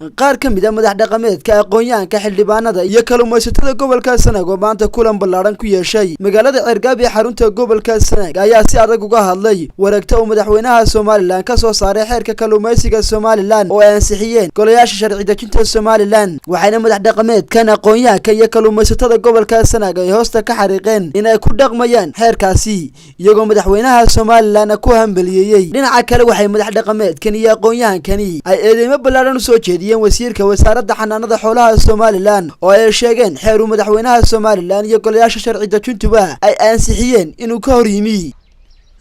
qaar ka mid ah madax dhaqameedka aqoonyahanka xildhibaanada iyo kalluumaysatada gobolka Sanaag oo maanta kulan ballaaran ku yeeshay magaalada Cergaab ee xarunta gobolka Sanaag ayaa si adag uga hadlay wareegta uu madaxweynaha Soomaaliland ka soo saaray xeerka kalluumaysiga Soomaaliland oo ay ansixiyeen golayaasha sharci dejinta Soomaaliland waxayna madax dhaqameedkan aqoonyahanka iyo kalluumaysatada gobolka Sanaag ay hoosta ka xariiqeen in ay ku dhaqmayaan xeerkaasi iyagoo madaxweynaha Soomaaliland ku hambeliyay dhinaca kale waxay madax dhaqameedkan iyo aqoonyahankani ay eedeymo ballaaran u soo jeediyeen wasiirka wasaaradda xanaanada xoolaha Soomaaliland oo ay sheegeen xeeru madaxweynaha Soomaaliland iyo golayaasha sharci dejintuba ay ansixiyeen inuu ka hor yimi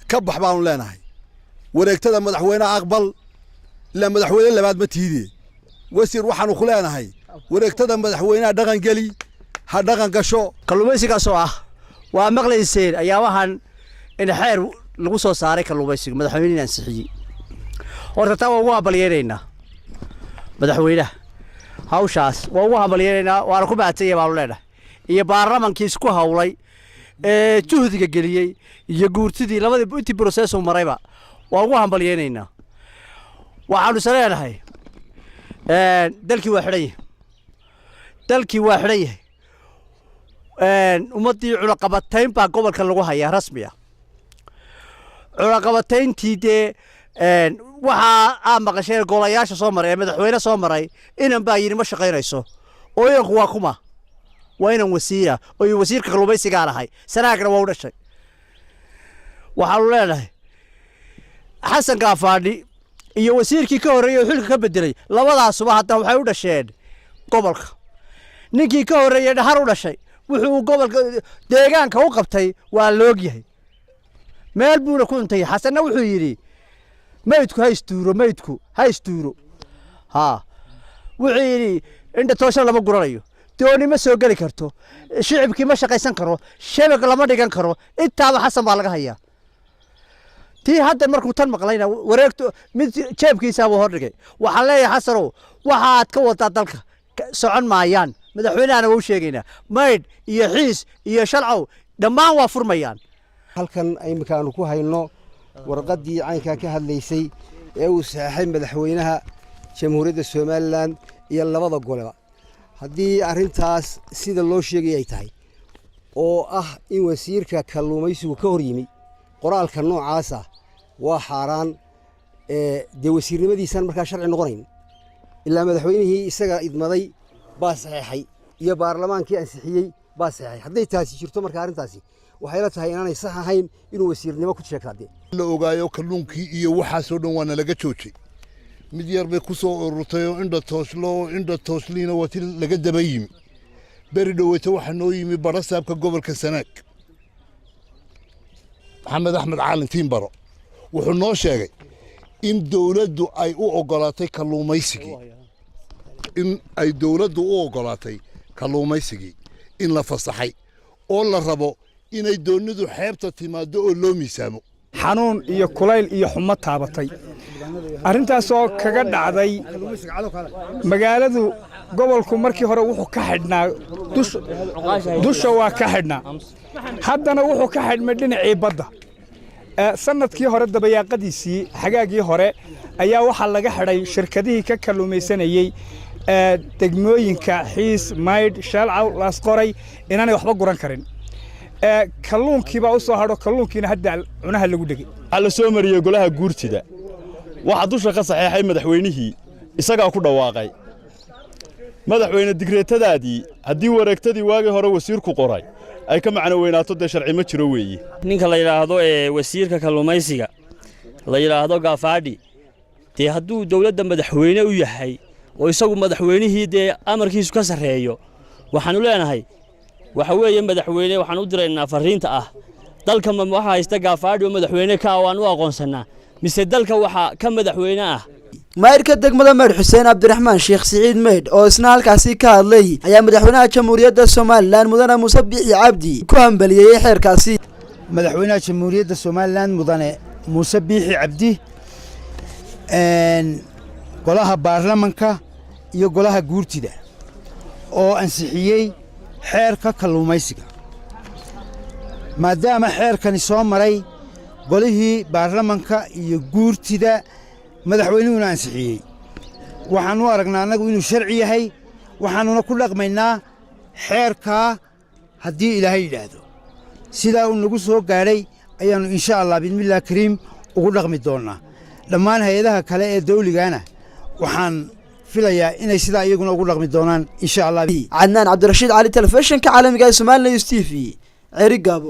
ka bax baan leenahay wareegtada madaxweynaha aqbal la madaxweyne labaad ma tiidee wasiir waxaanu ku leenahay wareegtada madaxweynaha dhaqan gali ha dhaqan gasho kalluumaysiga soo ah waa maqlayseen ayaabahan in xeer lagu soo saaray kalluumaysiga madaxweynaha ansixiyay horta taa waa ugu habalyeeynaa madaxweynaha hawshaas waa ugu habalyeeynaa waana ku baatay baan leenahay iyo baarlamaanka isku hawlay ee juhdiga galiyay iyo guurtidii labadii intii process uu marayba waa ugu habalyeeynaa waxaanu sareeyahay dalkii waa xidhay ummadii cunaqabatayn baa gobolka lagu hayaa rasmi ah cunaqabatayntii dee waxa maqasheen golayaasha soo maray madaxweyne soo maray inan baa yiri ma shaqeynayso oo iyanku waa kuma waa inan wasiira oo wasiirka kalluumaysiga ahay Sanaagna waa u dhashay waxaanu leenahay Xasan Gaafadhi iyo wasiirkii ka horeeyay xilka ka bedelay labadaasuba hadda waxay u dhasheen gobolka ninkii ka horeeyay dhahar u dhashay wuxuu gobolka deegaanka u qabtay waa loog yahay meel buuna ku intay Xasanna wuxuu yiri maydku haystuuro ها وعيني عند توصل لما قرريو توني ما سوق لي كرتو شعب كي ما شقيسان كرو شبك لما دغان كرو انت با حسن با لغا هيا تي هدا markuu tan maqlayna wareegto mid jeebkiisa uu hordhigay waxa leeyahay xasaro waxaad ka wada dalka socon maayaan madaxweynaha uu sheegayna mayd iyo xiis iyo shalcow dhamaan waa furmayaan halkan ay makaanu ku hayno warqadii caynka ka hadlaysay ee uu saxay madaxweynaha jamhuuriyadda Soomaaliland iyo labada goleba hadii arintaas sida loo sheegay ay tahay oo ah in wasiirka kalluumaysigu ka hor yimi qoraalka noocaas ah waa xaraan de wasiirnimadiisan marka sharci noqonayn ilaa madaxweynihii isaga idmaday baa saxay iyo baarlamaankii ansixiyay baa saxay haday taasi jirto marka arintaasi waxay la tahay inaanay sax ahayn inuu wasiirnimo ku sheegtay la ogaayo kalluunkii iyo waxa soo dhan waana laga joojay mid yar bay ku soo ururtay oo indha toosliina wati laga daba yimi bari dhaweyta waxa noo yimi barasaabka gobolka Sanaag Maxamed Axmed Caalin Tiimbaro wuxuu noo sheegay in dawladdu ay u ogolaatay kalluumaysigii in la fasaxay oo la rabo inay doonidu xeebta timaado oo loo miisaamo xanuun iyo kulayl iyo xumo taabatay arintaas oo kaga dhacday magaaladu gobolku markii hore wuxuu ka xidhnaa dusha waa ka xidhnaa haddana wuxuu ka xidhmay dhinacii badda sanadkii hore dabayaaqadiisii xagaagii hore ayaa waxa laga xidhay shirkadihii ka kalluumaysanayay degmooyinka xiis mayd shalcaw laas qoray inaanay waxba guran karin kalluunkii baa u soo hadho kalluunkiina hadda cunaha lagu dhigay waxa la soo mariyay golaha guurtida waxa dusha ka saxeexay madaxweynihii isaga ku dhawaaqay madaxweyne digreetadaadii hadii wareegtadii waagi hore wasiirku qoray ay ka macno weynaato de sharci ma jiro weeye ninka la yiraahdo wasiirka kalluumaysiga la yiraahdo Gaafadhi tii haduu dawladda madaxweyne u yahay oo isagu madaxweynihii de amarkiisu ka sareeyo waxaanu leenahay waxa weeye madaxweyne waxaan u direynaa fariinta ah dalka ma waxa haysta Gaafadhi oo madaxweyne ka waan u aqoonsanaa mise dalka waxa ka madaxweyne ah maayirka degmada Meer Xuseen Abdiraxmaan Sheekh Saciid Meyd oo isna halkaasi ka hadlay ayaa madaxweynaha jamhuuriyadda Soomaaliland mudane Muuse Biixi Cabdi ku hambaliyay xeerkaasi madaxweynaha jamhuuriyadda Soomaaliland mudane Muuse Biixi Cabdi golaha baarlamaanka iyo golaha guurtida oo ansixiyay xeerka kalluumaysiga maadaama xeerkani soo maray golihii baarlamaanka iyo guurtida madaxweynuhu ansixiyay waxaanu aragnaa annagu inuu sharci yahay waxaanuna ku dhaqmaynaa xeerkaa haddii ilaahay yidhaahdo sidaa uu nagu soo gaadhay ayaannu insha allah bismillaah kariim ugu dhaqmi doonnaa dhammaan hay-adaha kale ee dawligana waxaan filayaa inay sidaa iyaguna ugu dhaqmi doonaan insha allah. Cadnaan Cabdirashiid Cali, telefishinka caalamiga ee Soomaaliya News TV, Ceerigaabo.